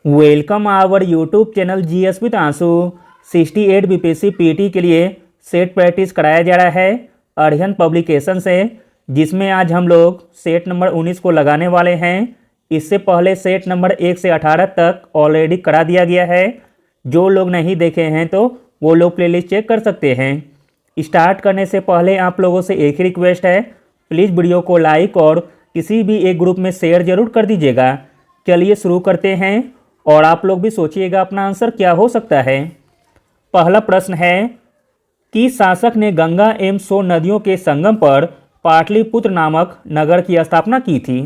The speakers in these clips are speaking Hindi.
Welcome our YouTube channel GS with Aansu. 68 BPSC PT के लिए सेट प्रैक्टिस कराया जा रहा है अरिहंत पब्लिकेशन से, जिसमें आज हम लोग सेट नंबर 19 को लगाने वाले हैं। इससे पहले सेट नंबर 1 से 18 तक ऑलरेडी करा दिया गया है। जो लोग नहीं देखे हैं तो वो लोग प्लेलिस्ट चेक कर सकते हैं। स्टार्ट करने से पहले आप लोगों से एक ही रिक्वेस्ट है, प्लीज़ वीडियो को लाइक और किसी भी एक ग्रुप में शेयर जरूर कर दीजिएगा। चलिए शुरू करते हैं और आप लोग भी सोचिएगा अपना आंसर क्या हो सकता है। पहला प्रश्न है कि शासक ने गंगा एवं सोन नदियों के संगम पर पाटलिपुत्र नामक नगर की स्थापना की थी।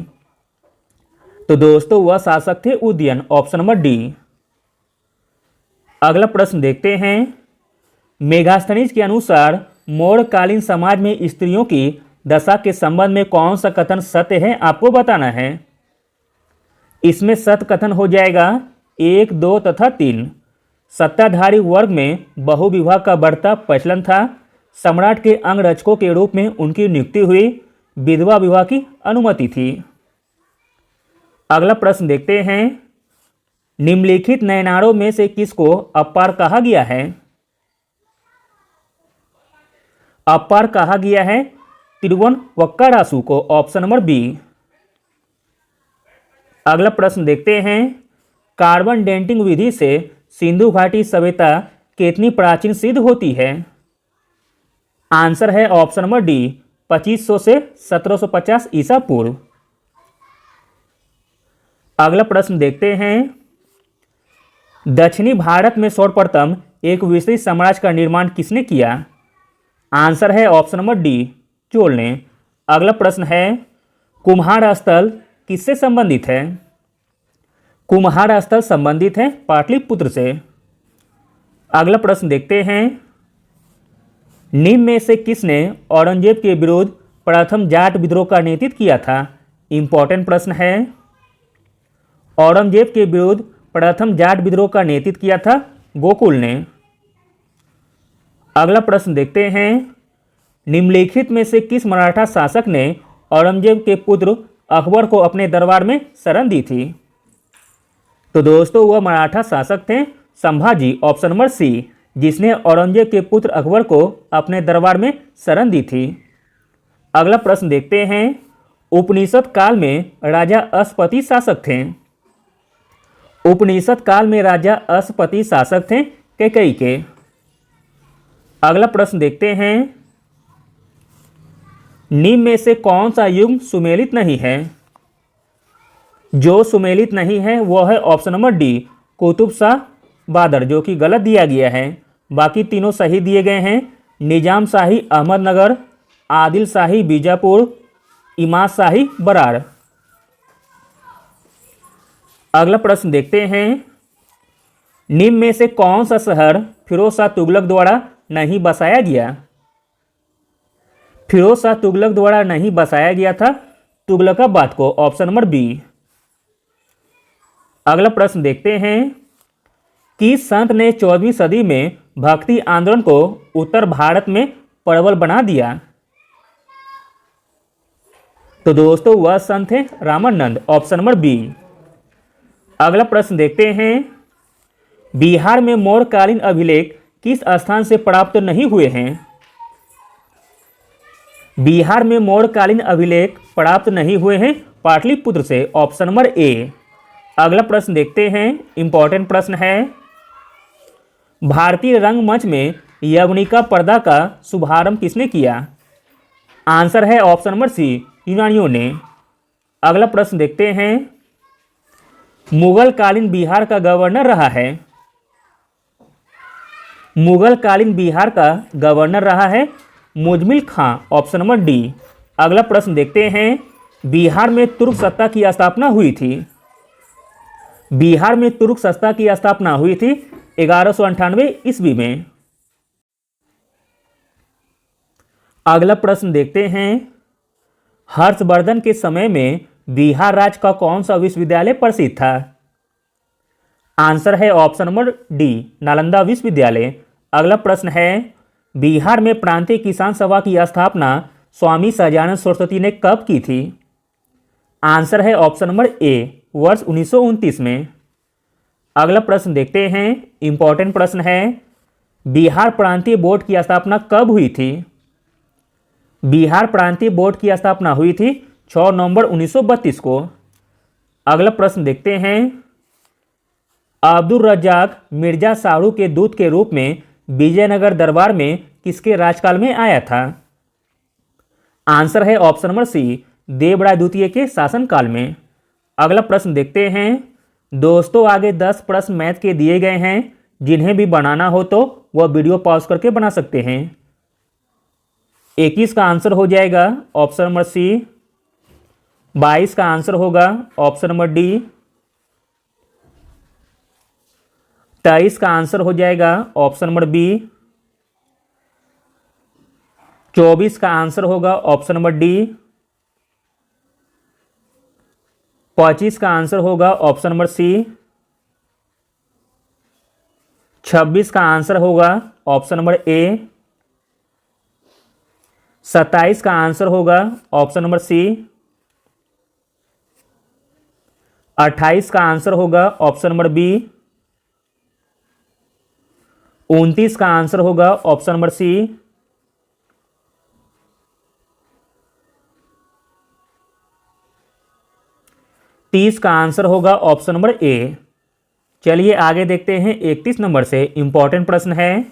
तो दोस्तों वह शासक थे उदयन, ऑप्शन नंबर डी। अगला प्रश्न देखते हैं। मेगास्थनीज के अनुसार मौर्यकालीन समाज में स्त्रियों की दशा के संबंध में कौन सा कथन सत्य है, आपको बताना है। इसमें सत्य कथन हो जाएगा 1, 2 तथा 3। सत्ताधारी वर्ग में बहुविवाह का बढ़ता प्रचलन था। सम्राट के अंगरक्षकों के रूप में उनकी नियुक्ति हुई। विधवा विवाह की अनुमति थी। अगला प्रश्न देखते हैं। निम्नलिखित नयनारों में से किसको अपार कहा गया है। अपार कहा गया है तिरुवनवक्कारासु को, ऑप्शन नंबर बी। अगला प्रश्न देखते हैं। कार्बन डेटिंग विधि से सिंधु घाटी सभ्यता कितनी प्राचीन सिद्ध होती है। आंसर है ऑप्शन नंबर डी, 2500 से 1750 ईसा पूर्व। अगला प्रश्न देखते हैं। दक्षिणी भारत में सर्वप्रथम एक विस्तृत साम्राज्य का निर्माण किसने किया। आंसर है ऑप्शन नंबर डी, चोल ने। अगला प्रश्न है। कुम्हार स्थल किससे संबंधित है। कुम्हार स्थल संबंधित है पाटलिपुत्र से। अगला प्रश्न देखते हैं। निम्न में से किसने औरंगजेब के विरुद्ध प्रथम जाट विद्रोह का नेतृत्व किया था। इंपॉर्टेंट प्रश्न है। औरंगजेब के विरुद्ध प्रथम जाट विद्रोह का नेतृत्व किया था गोकुल ने। अगला प्रश्न देखते हैं। निम्नलिखित में से किस मराठा शासक ने औरंगजेब के पुत्र अकबर को अपने दरबार में शरण दी थी। तो दोस्तों वह मराठा शासक थे संभाजी, ऑप्शन नंबर सी, जिसने औरंगजेब के पुत्र अकबर को अपने दरबार में शरण दी थी। अगला प्रश्न देखते हैं। उपनिषद काल में राजा अश्वपति शासक थे। उपनिषद काल में राजा अश्वपति शासक थे कैकेयी के। अगला प्रश्न देखते हैं। निम्न में से कौन सा युग सुमेलित नहीं है। जो सुमेलित नहीं है वह है option number D, Qutub Shah बादर, जो कि गलत दिया गया है। बाकी तीनों सही दिए गए हैं। निजाम शाही अहमदनगर, आदिल शाही बीजापुर, इमाद शाही बरार। अगला प्रश्न देखते हैं। निम्न में से कौन सा शहर फिरोज शाह तुगलक द्वारा नहीं बसाया गया। फिरोज शाह तुगलक द्वारा नहीं बसाया गया था तुगलकाबाद को, ऑप्शन नंबर बी। अगला प्रश्न देखते हैं। किस संत ने 14वीं सदी में भक्ति आंदोलन को उत्तर भारत में प्रबल बना दिया। तो दोस्तों वह संत थे रामानंद, ऑप्शन नंबर बी। अगला प्रश्न देखते हैं। बिहार में मौर्यकालीन अभिलेख किस स्थान से प्राप्त नहीं हुए हैं। बिहार में मौर्यकालीन अभिलेख प्राप्त नहीं हुए हैं पाटलिपुत्र से, ऑप्शन नंबर ए। अगला प्रश्न देखते हैं। इंपॉर्टेंट प्रश्न है। भारतीय रंगमंच में यवनिका पर्दा का शुभारंभ किसने किया। आंसर है ऑप्शन नंबर सी, यूनानियों ने। अगला प्रश्न देखते हैं। मुगल कालीन बिहार का गवर्नर रहा है। मुगल कालीन बिहार का गवर्नर रहा है मुजमिल खां, ऑप्शन नंबर डी। अगला प्रश्न देखते हैं। बिहार में तुर्क सत्ता की स्थापना हुई थी। बिहार में तुर्क सत्ता की स्थापना हुई थी 1198 ईस्वी में। अगला प्रश्न देखते हैं। हर्षवर्धन के समय में बिहार राज्य का कौन सा विश्वविद्यालय प्रसिद्ध था। आंसर है ऑप्शन नंबर डी, नालंदा विश्वविद्यालय। अगला प्रश्न है। बिहार में प्रांतीय किसान सभा की स्थापना स्वामी सहजानंद सरस्वती ने कब की थी। आंसर है ऑप्शन नंबर ए, वर्ष 1929 में। अगला प्रश्न देखते हैं, इंपॉर्टेंट प्रश्न है, बिहार प्रांतीय बोर्ड की स्थापना कब हुई थी? बिहार प्रांतीय बोर्ड की स्थापना हुई थी 6 नवंबर 1932 को। अगला प्रश्न देखते हैं, अब्दुल रज्जाक मिर्जा शाहरुख के दूत के रूप में विजयनगर दरबार में किसके राजकाल में आया था? आंसर है ऑप्शन नंबर सी, देवराय द्वितीय के शासनकाल में। अगला प्रश्न देखते हैं, दोस्तों आगे 10 प्रश्न मैथ के दिए गए हैं, जिन्हें भी बनाना हो तो वह वीडियो पॉज करके बना सकते हैं। 21 का आंसर हो जाएगा ऑप्शन नंबर सी। 22 का आंसर होगा ऑप्शन नंबर डी। 23 का आंसर हो जाएगा ऑप्शन नंबर बी। 24 का आंसर होगा ऑप्शन नंबर डी। 25 का आंसर होगा ऑप्शन नंबर सी। 26 का आंसर होगा ऑप्शन नंबर ए। 27 का आंसर होगा ऑप्शन नंबर सी। 28 का आंसर होगा ऑप्शन नंबर बी। 29 का आंसर होगा ऑप्शन नंबर सी। 30 का आंसर होगा ऑप्शन नंबर ए। चलिए आगे देखते हैं, 31 नंबर से इंपॉर्टेंट प्रश्न है,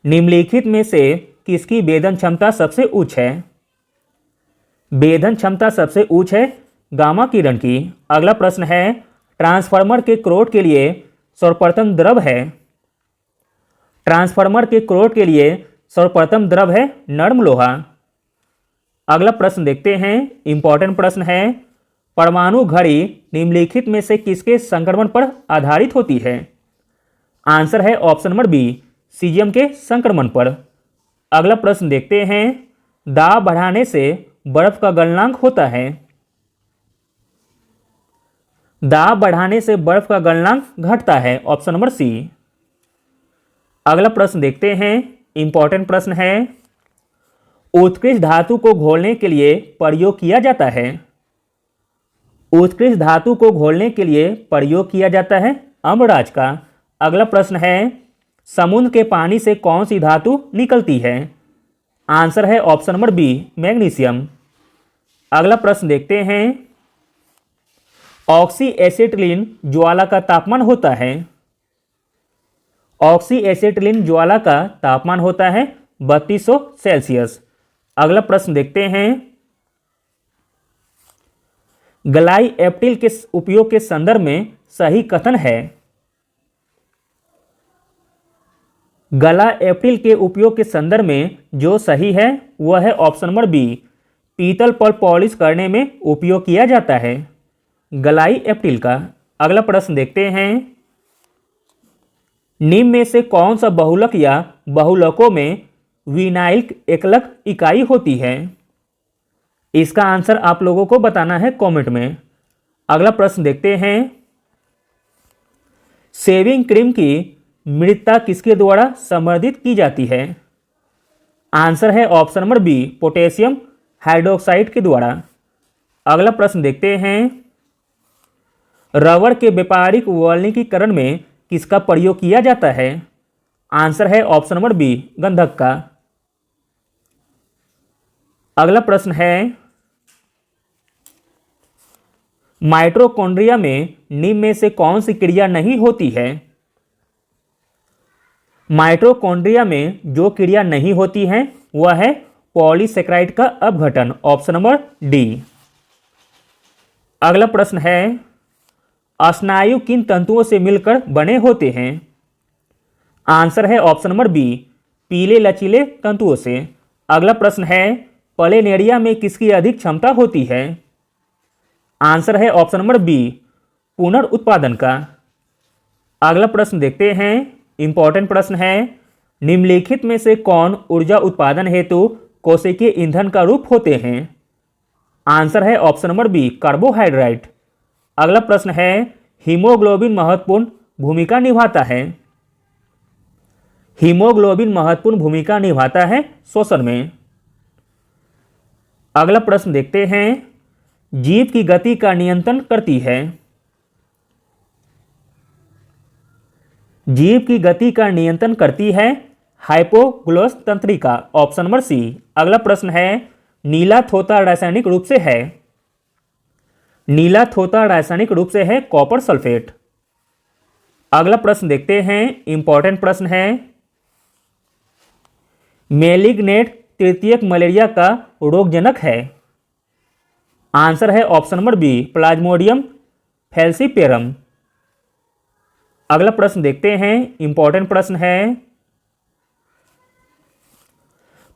निम्नलिखित में से किसकी वेधन क्षमता सबसे उच्च है? वेधन क्षमता सबसे उच्च है गामा किरण की। अगला प्रश्न है, ट्रांसफार्मर के क्रोड के लिए सर्वप्रथम द्रव है? ट्रांसफार्मर के क्रोड के लिए सर्वप्रथम द्रव है नरम लोहा। अगला प्रश्न देखते हैं, इंपॉर्टेंट प्रश्न है, परमाणु घड़ी निम्नलिखित में से किसके संक्रमण पर आधारित होती है? आंसर है ऑप्शन नंबर बी, सीजियम के संक्रमण पर। अगला प्रश्न देखते हैं, दाब बढ़ाने से बर्फ का गलनांक होता है? दाब बढ़ाने से बर्फ का गलनांक घटता है, ऑप्शन नंबर सी। अगला प्रश्न देखते हैं, इंपॉर्टेंट प्रश्न है, उत्कृष्ट धातु को घोलने के लिए प्रयोग किया जाता है? उत्कृष्ट धातु को घोलने के लिए प्रयोग किया जाता है अम्लराज का। अगला प्रश्न है, समुद्र के पानी से कौन सी धातु निकलती है? आंसर है ऑप्शन नंबर बी, मैग्नीशियम। अगला प्रश्न देखते हैं, ऑक्सी एसिटिलीन ज्वाला का तापमान होता है? ऑक्सी एसिटिलीन ज्वाला का तापमान होता है 3200 सेल्सियस। अगला प्रश्न देखते हैं, गलाई एप्टिल के उपयोग के संदर्भ में सही कथन है? गला एप्टिल के उपयोग के संदर्भ में जो सही है वह है ऑप्शन नंबर बी, पीतल पर पॉलिश करने में उपयोग किया जाता है गलाई एप्टिल का। अगला प्रश्न देखते हैं, निम्न में से कौन सा बहुलक या बहुलकों में विनाइल एकलक इकाई होती है? इसका आंसर आप लोगों को बताना है कमेंट में। अगला प्रश्न देखते हैं, शेविंग क्रीम की मृदता किसके द्वारा संवर्धित की जाती है? आंसर है option number B, potassium hydroxide के द्वारा। अगला प्रश्न देखते हैं, रबर के व्यापारिक वाणिज्यीकरण में किसका प्रयोग किया जाता है? आंसर है ऑप्शन नंबर बी, गंधक का। अगला प्रश्न है, माइटोकॉन्ड्रिया में निम्न में से कौन सी क्रिया नहीं होती है? माइटोकॉन्ड्रिया में जो क्रिया नहीं होती है वह है पॉलीसेकेराइड का अपघटन, ऑप्शन नंबर डी। अगला प्रश्न है, स्नायु किन तंतुओं से मिलकर बने होते हैं? आंसर है ऑप्शन नंबर बी, पीले लचीले तंतुओं से। अगला प्रश्न है, प्लेनेरिया में किसकी अधिक क्षमता होती है? आंसर है ऑप्शन नंबर बी, पुनर्उत्पादन का। अगला प्रश्न देखते हैं, इंपॉर्टेंट प्रश्न है, निम्नलिखित में से कौन ऊर्जा उत्पादन हेतु कोशिकीय ईंधन का रूप होते हैं? आंसर है ऑप्शन नंबर बी, कार्बोहाइड्रेट। अगला प्रश्न है, हीमोग्लोबिन महत्वपूर्ण भूमिका निभाता है? हीमोग्लोबिन महत्वपूर्ण भूमिका निभाता है श्वसन में। अगला प्रश्न देखते हैं, जीभ की गति का नियंत्रण करती है? जीभ की गति का नियंत्रण करती है हाइपोग्लोस तंत्रिका, ऑप्शन नंबर सी। अगला प्रश्न है, नीला थोथा रासायनिक रूप से है, नीला थोथा रासायनिक रूप से है कॉपर सल्फेट। अगला प्रश्न देखते हैं, इंपॉर्टेंट प्रश्न है, मेलिग्नेट तृतीयक मलेरिया का रोगजनक है। आंसर है option number B, plasmodium falciparum. अगला प्रश्न देखते हैं, इंपॉर्टेंट प्रश्न है,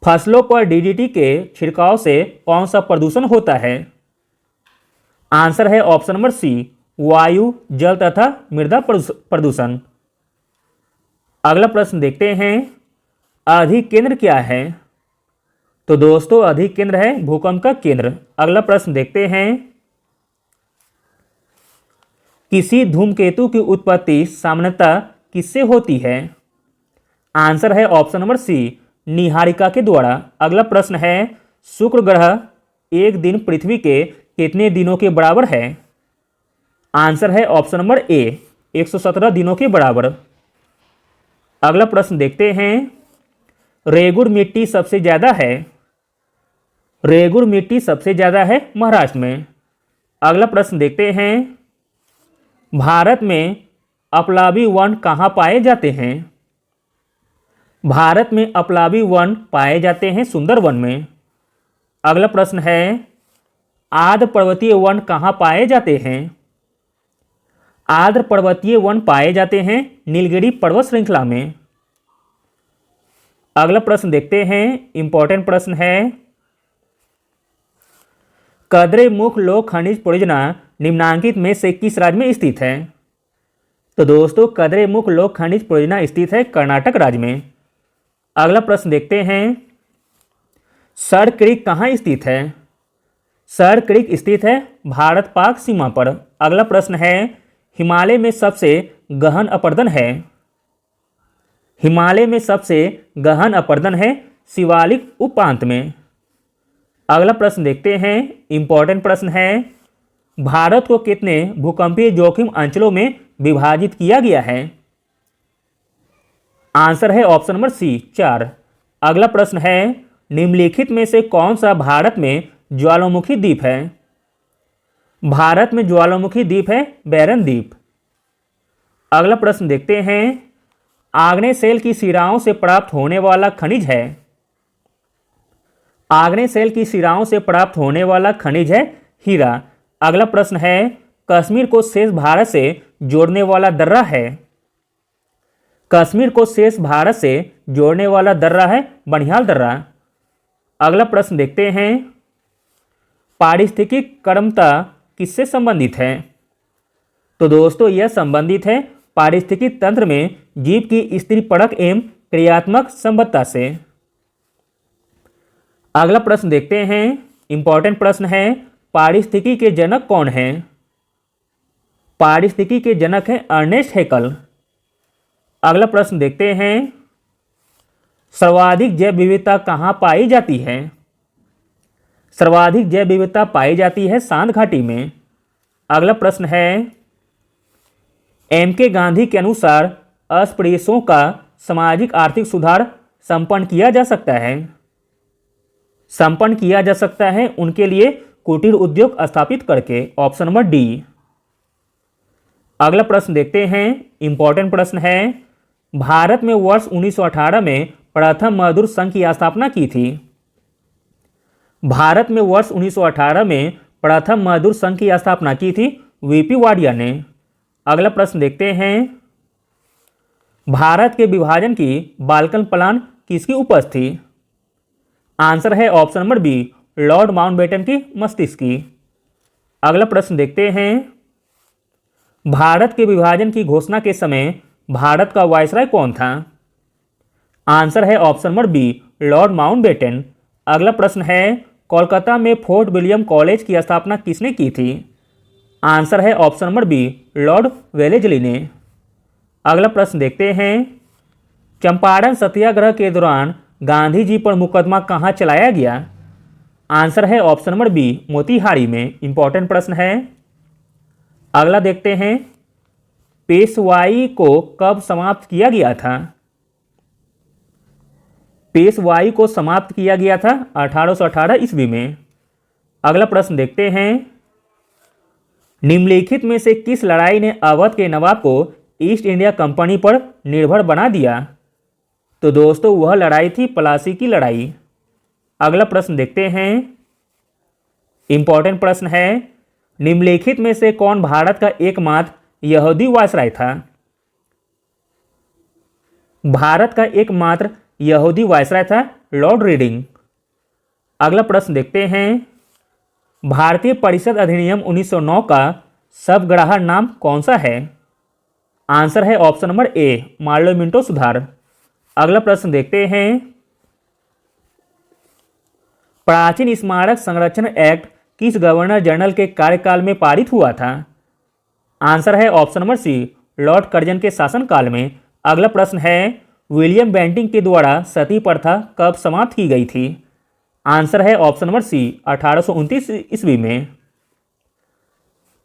फसलों पर डीडीटी के छिड़काव से कौन सा प्रदूषण होता है। आंसर है ऑप्शन नंबर सी, वायु जल तथा मृदा प्रदूषण। अगला प्रश्न देखते हैं, अधिकेंद्र क्या है। तो दोस्तों अधिकेंद्र है भूकंप का केंद्र। अगला प्रश्न देखते हैं, किसी धूमकेतु की उत्पत्ति सामान्यतः किससे होती है। आंसर है ऑप्शन नंबर सी, नीहारिका के द्वारा। अगला प्रश्न है, शुक्र ग्रह एक दिन पृथ्वी के कितने दिनों के बराबर है। आंसर है ऑप्शन नंबर ए, 117 दिनों के बराबर। अगला प्रश्न देखते हैं, रेगुड़ मिट्टी सबसे ज़्यादा है, रेगुड़ मिट्टी सबसे ज़्यादा है महाराष्ट्र में। अगला प्रश्न देखते हैं, भारत में अपलाबी वन कहाँ पाए जाते हैं। भारत में अपलाबी वन पाए जाते हैं सुंदरवन में। अगला प्रश्न है, आर्द्र पर्वतीय वन कहाँ पाए जाते हैं। आर्द्र पर्वतीय वन पाए जाते हैं नीलगिरी पर्वत श्रृंखला में। अगला प्रश्न देखते हैं, इंपॉर्टेंट प्रश्न है, कद्रे मुख लोह खनिज परियोजना निम्नांकित में से किस राज्य में स्थित है। तो दोस्तों कद्रे मुख लोह खनिज परियोजना स्थित है कर्नाटक राज्य में। अगला प्रश्न देखते हैं, सर क्रीक कहाँ स्थित है। सर क्रीक स्थित है भारत पाक सीमा पर। अगला प्रश्न है, हिमालय में सबसे गहन अपर्दन है। हिमालय में सबसे गहन अपर्दन है शिवालिक उपांत में। अगला प्रश्न देखते हैं, इंपॉर्टेंट प्रश्न है, भारत को कितने भूकंपीय जोखिम अंचलों में विभाजित किया गया है। आंसर है ऑप्शन नंबर सी, 4। अगला प्रश्न है, निम्नलिखित में से कौन सा भारत में ज्वालामुखी द्वीप है। भारत में ज्वालामुखी द्वीप है बैरन द्वीप। अगला प्रश्न देखते हैं, आग्नेय सेल की शिराओं से प्राप्त होने वाला खनिज है। आग्नेय सेल की शिराओं से प्राप्त होने वाला खनिज है हीरा। अगला प्रश्न है, कश्मीर को शेष भारत से जोड़ने वाला दर्रा है। कश्मीर को शेष भारत से जोड़ने वाला दर्रा है बनिहाल दर्रा। अगला प्रश्न देखते हैं, पारिस्थितिक क्रमता किससे संबंधित है। तो दोस्तों यह संबंधित है पारिस्थितिक तंत्र में जीव की स्थितिपरक एवं क्रियात्मक संबद्धता से। अगला प्रश्न देखते हैं, इंपॉर्टेंट प्रश्न है, पारिस्थितिकी के जनक कौन हैं। पारिस्थितिकी के जनक हैं अर्नेस्ट हैकल। अगला प्रश्न देखते हैं, सर्वाधिक जैव विविधता कहाँ पाई जाती है। सर्वाधिक जैव विविधता पाई जाती है सांत घाटी में। अगला प्रश्न है, एम के गांधी के अनुसार अस्पृश्यों का सामाजिक आर्थिक सुधार संपन्न किया जा सकता है। संपन्न किया जा सकता है उनके लिए कुटीर उद्योग स्थापित करके, ऑप्शन नंबर डी। अगला प्रश्न देखते हैं, इंपॉर्टेंट प्रश्न है, भारत में वर्ष 1918 में प्रथम मजदूर संघ की स्थापना की थी। भारत में वर्ष 1918 में प्रथम मजदूर संघ की स्थापना की थी वीपी वाडिया ने। अगला प्रश्न देखते हैं, भारत के विभाजन की बाल्कन प्लान किसकी उपज थी। आंसर है option number B, Lord Mountbatten की मस्तिष्क की। अगला प्रश्न देखते हैं, भारत के विभाजन की घोषणा के समय भारत का वायसराय कौन था। आंसर है option number B, Lord Mountbatten. अगला प्रश्न है, कोलकाता में फोर्ट विलियम कॉलेज की स्थापना किसने की थी। आंसर है option number B, Lord Wellesley ने। अगला प्रश्न देखते हैं, चंपारण सत्याग्रह के दौरान गांधी जी पर मुकदमा कहाँ चलाया गया। आंसर है ऑप्शन नंबर बी, मोतिहारी में। इंपॉर्टेंट प्रश्न है। अगला देखते हैं, पेशवाई को कब समाप्त किया गया था? पेशवाई को समाप्त किया गया था 1818 ईस्वी में। अगला प्रश्न देखते हैं, निम्नलिखित में से किस लड़ाई ने अवध के नवाब को ईस्ट इंडिया कंपनी पर निर्भर बना दिया? तो दोस्तों वह लड़ाई थी प्लासी की लड़ाई। अगला प्रश्न देखते हैं, इंपॉर्टेंट प्रश्न है, निम्नलिखित में से कौन भारत का एकमात्र यहूदी वायसराय था? भारत का एकमात्र यहूदी वायसराय था लॉर्ड रीडिंग। अगला प्रश्न देखते हैं, भारतीय परिषद अधिनियम 1909 का सबग्राहक नाम कौन सा है? आंसर है option number A, Morley Minto सुधार। अगला प्रश्न देखते हैं, प्राचीन स्मारक संरक्षण एक्ट किस गवर्नर जनरल के कार्यकाल में पारित हुआ था? आंसर है option number C, Lord Curzon के शासनकाल में। अगला प्रश्न है, विलियम बेंटिंक के द्वारा सती प्रथा कब समाप्त की गई थी? आंसर है ऑप्शन नंबर सी, 1829 ईस्वी में।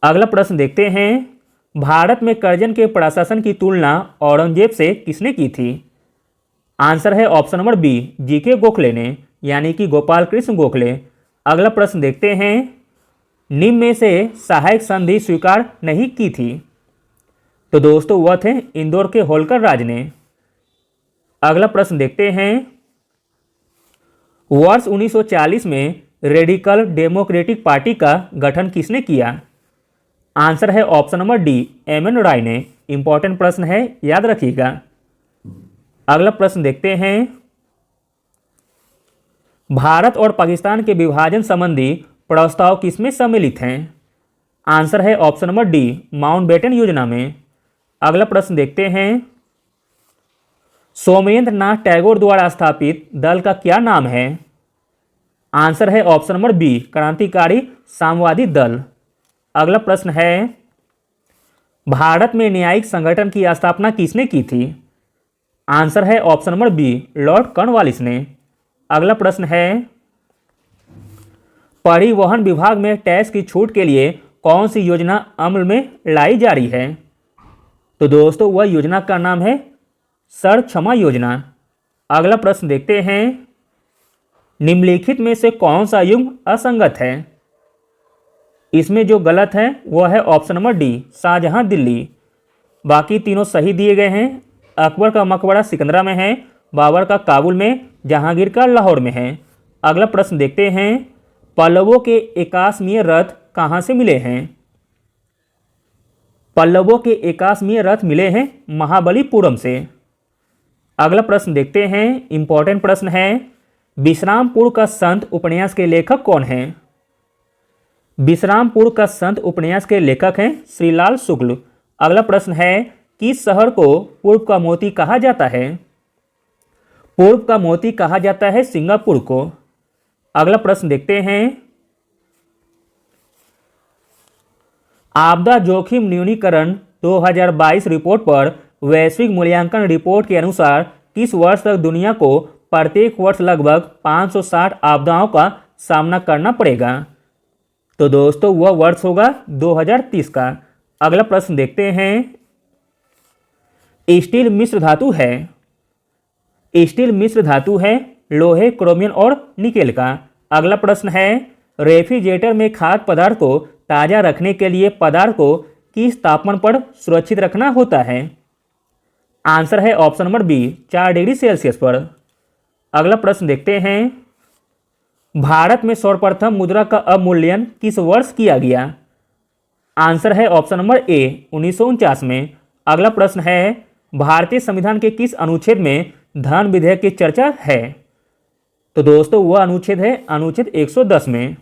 अगला प्रश्न देखते हैं, भारत में कर्जन के प्रशासन की तुलना औरंगजेब से किसने की थी? आंसर है option number B, GK Gokhale ने, यानी कि गोपाल कृष्ण गोखले। अगला प्रश्न देखते हैं, निम्न में से सहायक संधि स्वीकार नहीं की थी? तो दोस्तों वह थे इंदौर के होलकर राज ने। अगला प्रश्न देखते हैं, वर्ष 1940 में रेडिकल डेमोक्रेटिक पार्टी का गठन किसने किया? आंसर है option number D, M.N.. Roy ने। इंपॉर्टेंट प्रश्न है, याद रखिएगा। अगला प्रश्न देखते हैं, भारत और पाकिस्तान के विभाजन संबंधी प्रस्ताव किसमें सम्मिलित हैं? आंसर है ऑप्शन नंबर डी, माउंटबेटन योजना में। अगला प्रश्न देखते हैं, सोमेंद्र नाथ टैगोर द्वारा स्थापित दल का क्या नाम है? आंसर है ऑप्शन नंबर बी, क्रांतिकारी साम्यवादी दल। अगला प्रश्न है, भारत में न्यायिक संगठन की स्थापना किसने की थी? आंसर है option number B, Lord Cornwallis ने। अगला प्रश्न है, परिवहन विभाग में टैक्स की छूट के लिए कौन सी योजना अमल में लाई जा रही है? तो दोस्तों वह योजना का नाम है सर क्षमा योजना। अगला प्रश्न देखते हैं, निम्नलिखित में से कौन सा युग्म असंगत है? इसमें जो गलत है वह है option number D, Shahjahan Delhi. बाकी तीनों सही दिए गए हैं। अकबर का मकबरा सिकंदरा में है, बाबर का काबुल में, जहांगीर का लाहौर में है। अगला प्रश्न देखते हैं, पल्लवों के एकाश्मीय रथ कहाँ से मिले हैं? पल्लवों के एकाश्मीय रथ मिले हैं महाबलीपुरम से। अगला प्रश्न देखते हैं, इंपॉर्टेंट प्रश्न है, विश्रामपुर का संत उपन्यास के लेखक कौन हैं? विश्रामपुर का संत उपन्यास के लेखक हैं श्रीलाल शुक्ल। अगला प्रश्न है, किस शहर को पूर्व का मोती कहा जाता है? पूर्व का मोती कहा जाता है सिंगापुर को। अगला प्रश्न देखते हैं, आपदा जोखिम न्यूनीकरण 2022 रिपोर्ट पर वैश्विक मूल्यांकन रिपोर्ट के अनुसार किस वर्ष तक दुनिया को प्रत्येक वर्ष लगभग 560 आपदाओं का सामना करना पड़ेगा? तो दोस्तों वह वर्ष होगा 2030 का। अगला प्रश्न देखते हैं, स्टील मिश्र धातु है। स्टील मिश्र धातु है लोहे, क्रोमियम और निकेल का। अगला प्रश्न है, रेफ्रिजरेटर में खाद्य पदार्थ को ताज़ा रखने के लिए पदार्थ को किस तापमान पर सुरक्षित रखना होता है? आंसर है option number B, 4 degree Celsius पर। अगला प्रश्न देखते हैं, भारत में सर्वप्रथम मुद्रा का अवमूल्यन किस वर्ष किया गया? आंसर है ऑप्शन नंबर ए, 1949 में। अगला प्रश्न है, भारतीय संविधान के किस अनुच्छेद में धन विधेयक की चर्चा है? तो दोस्तों वह अनुच्छेद है अनुच्छेद 110 में।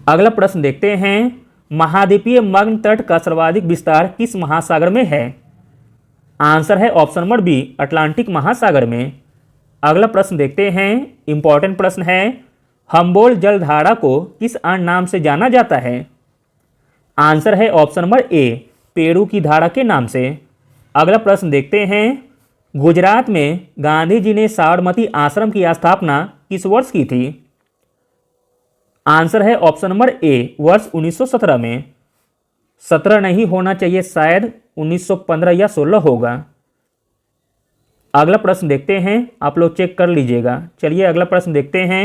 अगला प्रश्न देखते हैं, महाद्वीपीय मग्न तट का सर्वाधिक विस्तार किस महासागर में है? आंसर है ऑप्शन नंबर बी, अटलांटिक महासागर में। अगला प्रश्न देखते हैं, इंपॉर्टेंट प्रश्न है, हम्बोल्ट जलधारा को किस अन्य नाम से जाना जाता है? आंसर है ऑप्शन नंबर ए, पेरू की धारा के नाम से। अगला प्रश्न देखते हैं, गुजरात में गांधी जी ने साबरमती आश्रम की स्थापना किस वर्ष की थी? आंसर है ऑप्शन नंबर ए, वर्ष 1917 में। 17 नहीं होना चाहिए, शायद 1915 या 16 होगा। अगला प्रश्न देखते हैं, आप लोग चेक कर लीजिएगा। चलिए अगला प्रश्न देखते हैं।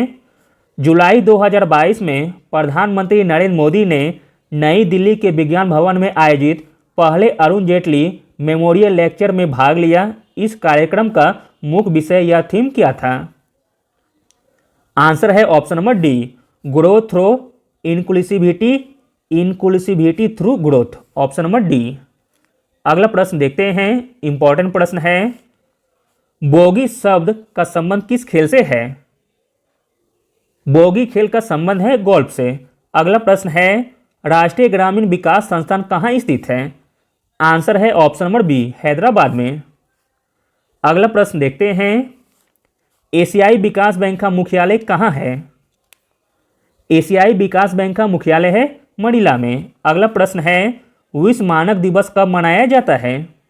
जुलाई 2022 में प्रधानमंत्री नरेंद्र मोदी ने नई दिल्ली के विज्ञान भवन में आयोजित पहले अरुण जेटली मेमोरियल लेक्चर में भाग लिया। इस कार्यक्रम का मुख्य विषय या थीम क्या था? आंसर है option number D, growth through inclusivity, inclusivity through growth, option number D. अगला प्रश्न देखते हैं, इंपॉर्टेंट प्रश्न है। बोगी शब्द का संबंध किस खेल से है? बोगी खेल का संबंध है गोल्फ से। अगला प्रश्न है, राष्ट्रीय ग्रामीण विकास संस्थान कहाँ स्थित है? आंसर है ऑप्शन नंबर बी, हैदराबाद में। अगला प्रश्न देखते हैं, एशियाई विकास बैंक का मुख्यालय कहाँ है? एशियाई विकास बैंक का मुख्यालय है मनीला में। अगला प्रश्न है, विश्व मानक दिवस कब मनाया जाता है?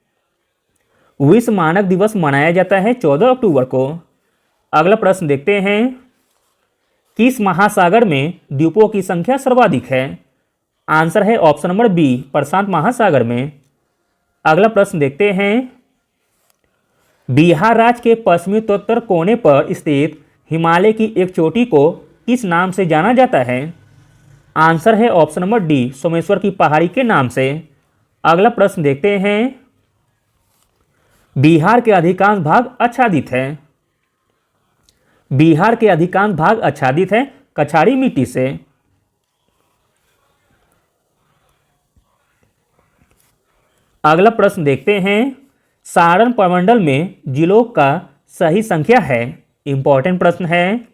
विश्व मानक दिवस मनाया जाता है 14 अक्टूबर को। अगला प्रश्न देखते हैं, किस महासागर में द्वीपों की संख्या सर्वाधिक है? आंसर है ऑप्शन नंबर बी, प्रशांत महासागर में। अगला प्रश्न देखते हैं, बिहार राज्य के पश्चिमोत्तर कोने पर स्थित हिमालय की एक चोटी को किस नाम से जाना जाता है? आंसर है ऑप्शन नंबर डी, सोमेश्वर की पहाड़ी के नाम से। अगला प्रश्न देखते हैं, बिहार के अधिकांश भाग आच्छादित है। बिहार के अधिकांश भाग आच्छादित है कछाड़ी मिट्टी से। अगला प्रश्न देखते हैं, सारण प्रमंडल में जिलों का सही संख्या है? इंपॉर्टेंट प्रश्न है।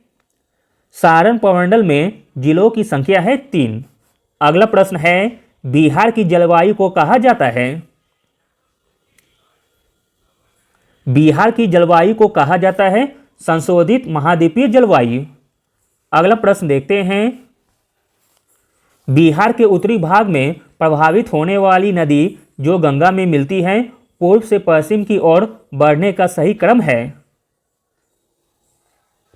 सारण प्रमंडल में जिलों की संख्या है 3। अगला प्रश्न है, बिहार की जलवायु को कहा जाता है? बिहार की जलवायु को कहा जाता है संशोधित महाद्वीपीय जलवायु। अगला प्रश्न देखते हैं, बिहार के उत्तरी भाग में प्रभावित होने वाली नदी जो गंगा में मिलती है, पूर्व से पश्चिम की ओर बढ़ने का सही क्रम है?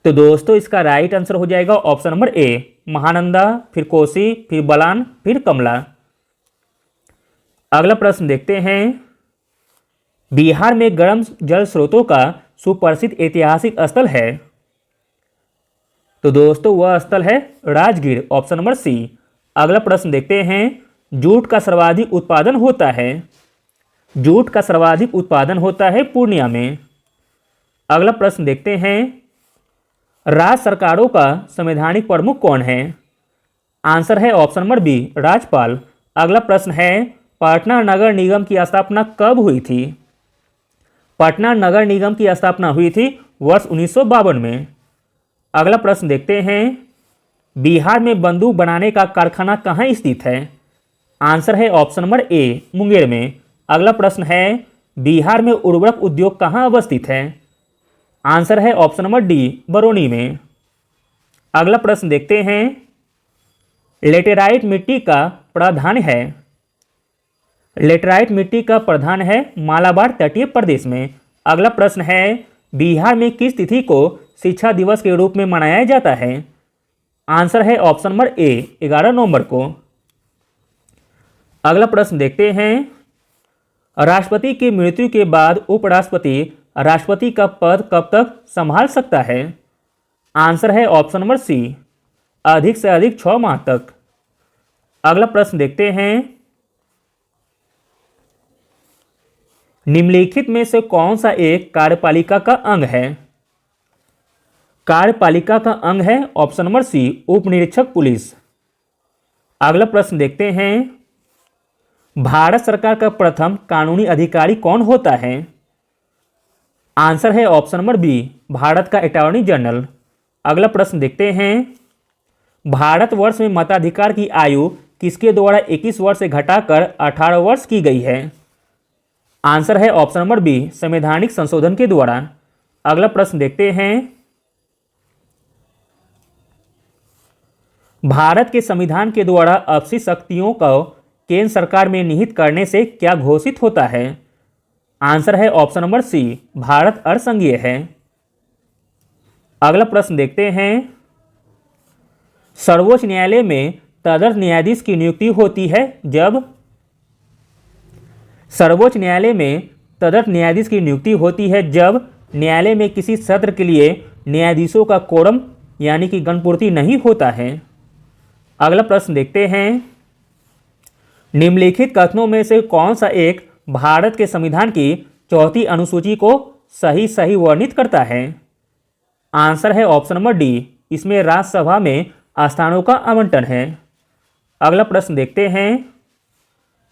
तो दोस्तों इसका राइट आंसर हो जाएगा ऑप्शन नंबर ए, महानंदा, फिर कोसी, फिर बलान, फिर कमला। अगला प्रश्न देखते हैं, बिहार में गर्म जल स्रोतों का सुप्रसिद्ध ऐतिहासिक स्थल है? तो दोस्तों वह स्थल है राजगीर, ऑप्शन नंबर सी। अगला प्रश्न देखते हैं, जूट का सर्वाधिक उत्पादन होता है? जूट का सर्वाधिक उत्पादन होता है पूर्णिया में। अगला प्रश्न देखते हैं, राज्य सरकारों का संवैधानिक प्रमुख कौन है? आंसर है ऑप्शन नंबर बी, राज्यपाल। अगला प्रश्न है, पटना नगर निगम की स्थापना कब हुई थी? पटना नगर निगम की स्थापना हुई थी वर्ष 1952 में। अगला प्रश्न देखते हैं, बिहार में बंदूक बनाने का कारखाना कहाँ स्थित है? आंसर है ऑप्शन नंबर ए, मुंगेर में। अगला प्रश्न है, बिहार में उर्वरक उद्योग कहाँ अवस्थित है? आंसर है ऑप्शन नंबर डी, बरौनी में। अगला प्रश्न देखते हैं, लेटेराइट मिट्टी का प्राधान है? लेटेराइट मिट्टी का प्रधान है मालाबार तटीय प्रदेश में। अगला प्रश्न है, बिहार में किस तिथि को शिक्षा दिवस के रूप में मनाया जाता है? आंसर है ऑप्शन नंबर ए, 11 नवंबर को। अगला प्रश्न देखते हैं, राष्ट्रपति की मृत्यु के बाद उपराष्ट्रपति राष्ट्रपति का पद कब तक संभाल सकता है? आंसर है ऑप्शन नंबर सी, अधिक से अधिक 6 माह तक। अगला प्रश्न देखते हैं, निम्नलिखित में से कौन सा एक कार्यपालिका का अंग है? कार्यपालिका का अंग है ऑप्शन नंबर सी, उप निरीक्षक पुलिस। अगला प्रश्न देखते हैं, भारत सरकार का प्रथम कानूनी अधिकारी कौन होता है? आंसर है ऑप्शन नंबर बी, भारत का अटॉर्नी जनरल। अगला प्रश्न देखते हैं, भारतवर्ष में मताधिकार की आयु किसके द्वारा 21 वर्ष से घटाकर 18 वर्ष की गई है? आंसर है ऑप्शन नंबर बी, संवैधानिक संशोधन के द्वारा। अगला प्रश्न देखते हैं, भारत के संविधान के द्वारा अपशिष्ट शक्तियों को केंद्र सरकार में निहित करने से क्या घोषित होता है? आंसर है ऑप्शन नंबर सी, भारत अर्धसंघीय है। अगला प्रश्न देखते हैं, सर्वोच्च न्यायालय में तदर्थ न्यायाधीश की नियुक्ति होती है जब? सर्वोच्च न्यायालय में तदर्थ न्यायाधीश की नियुक्ति होती है जब न्यायालय में किसी सत्र के लिए न्यायाधीशों का कोरम यानी कि गणपूर्ति नहीं होता है। अगला प्रश्न देखते हैं, निम्नलिखित कथनों में से कौन सा एक भारत के संविधान की चौथी अनुसूची को सही सही वर्णित करता है? आंसर है ऑप्शन नंबर डी, इसमें राज्यसभा में स्थानों का आवंटन है। अगला प्रश्न देखते हैं,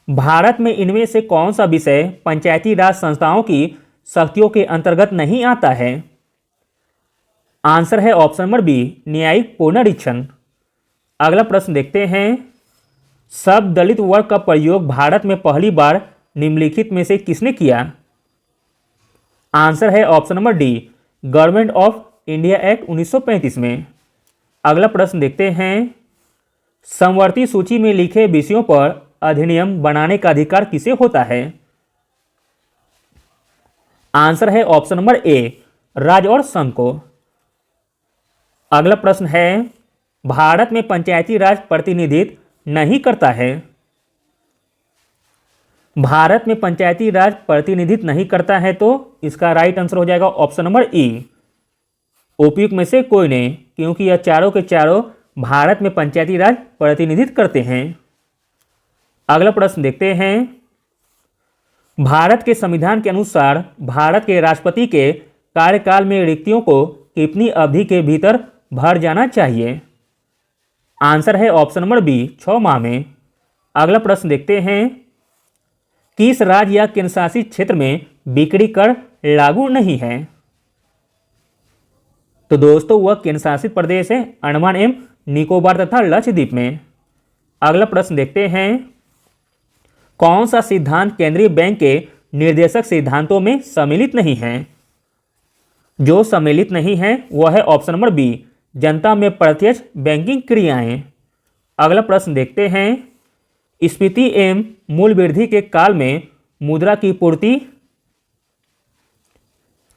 भारत में इनमें से कौन सा विषय पंचायती राज संस्थाओं की शक्तियों के अंतर्गत नहीं आता है? आंसर है ऑप्शन नंबर बी, न्यायिक पुनरीक्षण। अगला प्रश्न देखते हैं, सब दलित वर्ग का प्रयोग भारत में पहली बार निम्नलिखित में से किसने किया? आंसर है option number D, government of India act 1935 में। अगला प्रश्न देखते हैं, समवर्ती सूची में लिखे विषयों पर अधिनियम बनाने का अधिकार किसे होता है? आंसर है ऑप्शन नंबर ए, राज्य और संघ को। अगला प्रश्न है, भारत में पंचायती राज प्रतिनिधित्व नहीं करता है। भारत में पंचायती राज प्रतिनिधित्व नहीं करता है तो इसका राइट आंसर हो जाएगा ऑप्शन नंबर ई, उपयुक्त में से कोई नहीं, क्योंकि यह चारों के चारों भारत में पंचायती राज प्रतिनिधित्व करते हैं। अगला प्रश्न देखते हैं, भारत के संविधान के अनुसार भारत के राष्ट्रपति के कार्यकाल में रिक्तियों को कितनी अवधि के भीतर भर जाना चाहिए? आंसर है ऑप्शन नंबर बी, 6 माह में। अगला प्रश्न देखते हैं, किस राज्य या केंद्रशासित क्षेत्र में बिक्री कर लागू नहीं है? तो दोस्तों वह केंद्रशासित प्रदेश है अंडमान एवं निकोबार तथा लक्षद्वीप में। अगला प्रश्न देखते हैं, कौन सा सिद्धांत केंद्रीय बैंक के निर्देशक सिद्धांतों में सम्मिलित नहीं है? जो सम्मिलित नहीं है वह है ऑप्शन नंबर बी, जनता में प्रत्यक्ष बैंकिंग क्रियाएं। अगला प्रश्न देखते हैं, स्फीति एवं मूल्य वृद्धि के काल में मुद्रा की पूर्ति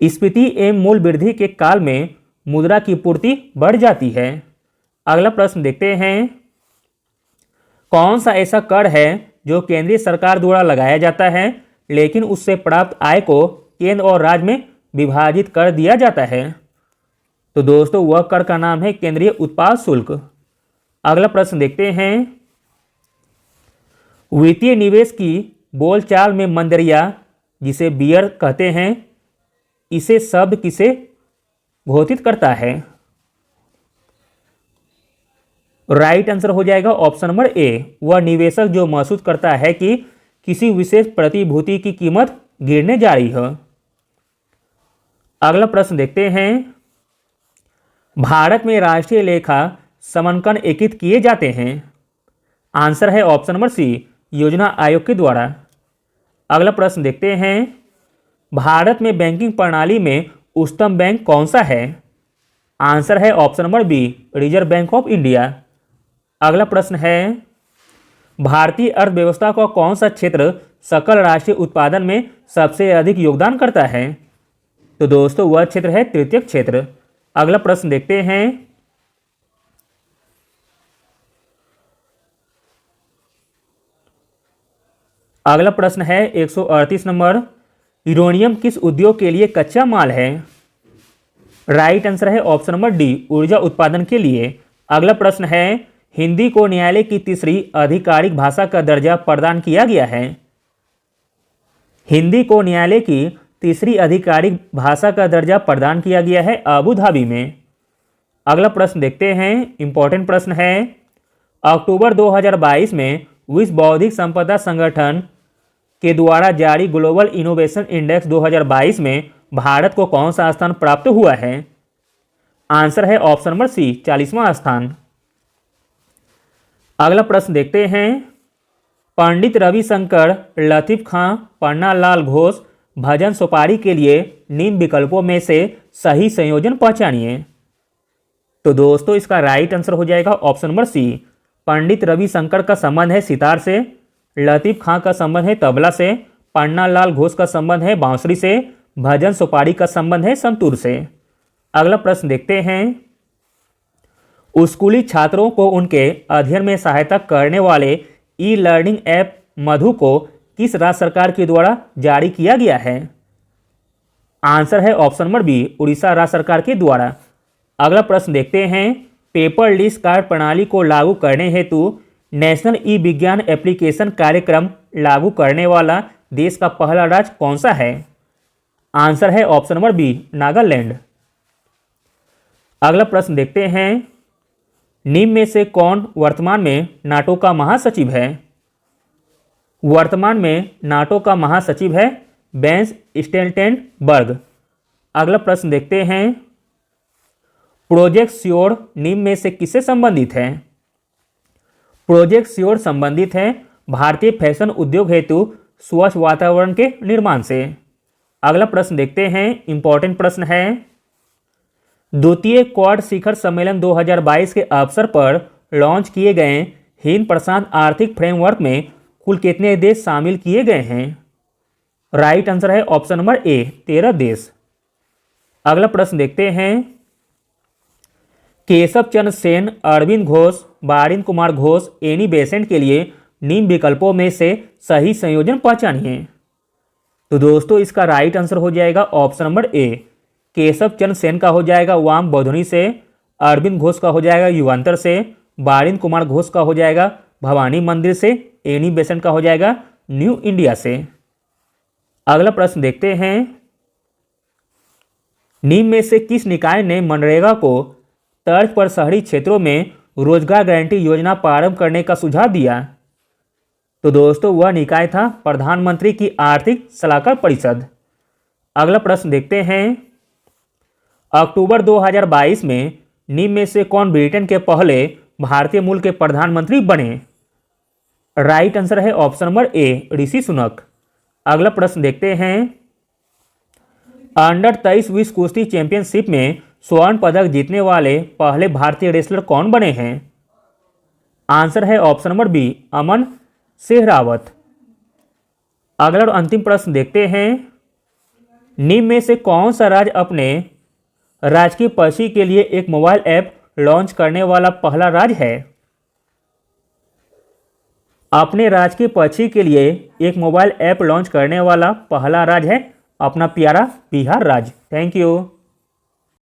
स्फीति एवं मूल्य वृद्धि के काल में मुद्रा की पूर्ति बढ़ जाती है। अगला प्रश्न देखते हैं, कौन सा ऐसा कर है जो केंद्रीय सरकार द्वारा लगाया जाता है लेकिन उससे प्राप्त आय को केंद्र और राज्य में विभाजित कर दिया जाता है? तो दोस्तों वह कर का नाम है केंद्रीय उत्पाद शुल्क। अगला प्रश्न देखते हैं, वित्तीय निवेश की बोलचाल में मंदरिया, जिसे बियर कहते हैं, इसे शब्द किसे घोषित करता है? राइट आंसर हो जाएगा ऑप्शन नंबर ए, वह निवेशक जो महसूस करता है कि किसी विशेष प्रतिभूति की कीमत गिरने जा रही है। अगला प्रश्न देखते हैं, भारत में राष्ट्रीय लेखा समंकन एकीकृत किए जाते हैं? आंसर है ऑप्शन नंबर सी, योजना आयोग के द्वारा। अगला प्रश्न देखते हैं, भारत में बैंकिंग प्रणाली में उच्चतम बैंक कौन सा है? आंसर है option number B, reserve bank of India. अगला प्रश्न है, भारतीय अर्थव्यवस्था का कौन सा क्षेत्र सकल राष्ट्रीय उत्पादन में सबसे अधिक योगदान करता है? तो दोस्तों वह क्षेत्र है तृतीयक क्षेत्र। अगला प्रश्न देखते हैं, अगला प्रश्न है 138 नंबर, यूरेनियम किस उद्योग के लिए कच्चा माल है? राइट आंसर है ऑप्शन नंबर डी, ऊर्जा उत्पादन के लिए। अगला प्रश्न है, हिंदी को न्यायालय की तीसरी आधिकारिक भाषा का दर्जा प्रदान किया गया है? हिंदी को न्यायालय की तीसरी आधिकारिक भाषा का दर्जा प्रदान किया गया है अबू धाबी में। अगला प्रश्न देखते हैं, इंपॉर्टेंट प्रश्न है, अक्टूबर 2022 में विश्व बौद्धिक संपदा संगठन के द्वारा जारी ग्लोबल इनोवेशन इंडेक्स 2022 में भारत को कौन सा स्थान प्राप्त हुआ है? आंसर है ऑप्शन नंबर सी, 40वां स्थान। अगला प्रश्न देखते हैं, पंडित रविशंकर लतीफ खां पन्ना लाल घोष भजन सुपारी के लिए निम्न विकल्पों में से सही संयोजन पहचानिए। तो दोस्तों इसका राइट आंसर हो जाएगा ऑप्शन नंबर सी, पंडित रविशंकर का संबंध है सितार से, लतीफ खां का संबंध है तबला से, पन्ना लाल घोष का संबंध है बांसुरी से, भजन सुपारी का संबंध है संतूर से। अगला प्रश्न देखते हैं, स्कूली छात्रों को उनके अध्ययन में सहायता करने वाले ई लर्निंग ऐप मधु को किस राज्य सरकार के द्वारा जारी किया गया है? आंसर है ऑप्शन नंबर बी, उड़ीसा राज्य सरकार के द्वारा। अगला प्रश्न देखते हैं, पेपरलेस कार्ड प्रणाली को लागू करने हेतु नेशनल ई विज्ञान एप्लीकेशन कार्यक्रम लागू करने वाला देश का पहला राज्य कौन सा है? आंसर है ऑप्शन नंबर बी, नागालैंड। अगला प्रश्न देखते हैं, निम्न में से कौन वर्तमान में नाटो का महासचिव है? वर्तमान में नाटो का महासचिव है बेंस स्टोल्टेनबर्ग। अगला प्रश्न देखते हैं, प्रोजेक्ट श्योर निम्न में से किससे संबंधित है? प्रोजेक्ट श्योर संबंधित है भारतीय फैशन उद्योग हेतु स्वच्छ वातावरण के निर्माण से। अगला प्रश्न देखते हैं, इंपॉर्टेंट प्रश्न है, द्वितीय क्वाड शिखर सम्मेलन 2022 के अवसर पर लॉन्च किए गए हिंद प्रशांत आर्थिक फ्रेमवर्क में कुल कितने देश शामिल किए गए हैं? राइट आंसर है ऑप्शन नंबर ए, 13 देश। अगला प्रश्न देखते हैं, केशव चंद्र सेन, अरविंद घोष, बारिन कुमार घोष, एनी बेसेंट के लिए निम्न विकल्पों में से सही संयोजन पहचानिए। तो दोस्तों इसका राइट आंसर हो जाएगा ऑप्शन नंबर ए, केशव चंद्र सेन का हो जाएगा वाम बधोनी से, अरविंद घोष का हो जाएगा युगांतर से, बारिन कुमार घोष का हो जाएगा भवानी मंदिर से, एनी बेसेंट का हो जाएगा न्यू इंडिया से। अगला प्रश्न देखते हैं, निम्न में से किस निकाय ने मनरेगा को तर्ज पर शहरी क्षेत्रों में रोजगार गारंटी योजना प्रारंभ करने का सुझाव दिया? तो दोस्तों वह निकाय था प्रधानमंत्री की आर्थिक सलाहकार परिषद। अगला प्रश्न देखते हैं, अक्टूबर 2022 में निम्न में से कौन ब्रिटेन के पहले भारतीय मूल के प्रधानमंत्री बने? राइट आंसर है ऑप्शन नंबर ए, ऋषि सुनक। अगला प्रश्न देखते हैं, अंडर 23 विश्व कुश्ती चैंपियनशिप में स्वर्ण पदक जीतने वाले पहले भारतीय रेसलर कौन बने हैं? आंसर है ऑप्शन नंबर बी, अमन सेहरावत। अगला और अंतिम प्रश्न देखते हैं, निम्न में से कौन सा राज्य अपने राजकीय पक्षी के लिए एक मोबाइल ऐप लॉन्च करने वाला पहला राज्य है? अपने राजकीय पक्षी के लिए एक मोबाइल ऐप लॉन्च करने वाला पहला राज्य है अपना प्यारा बिहार राज्य। Thank you.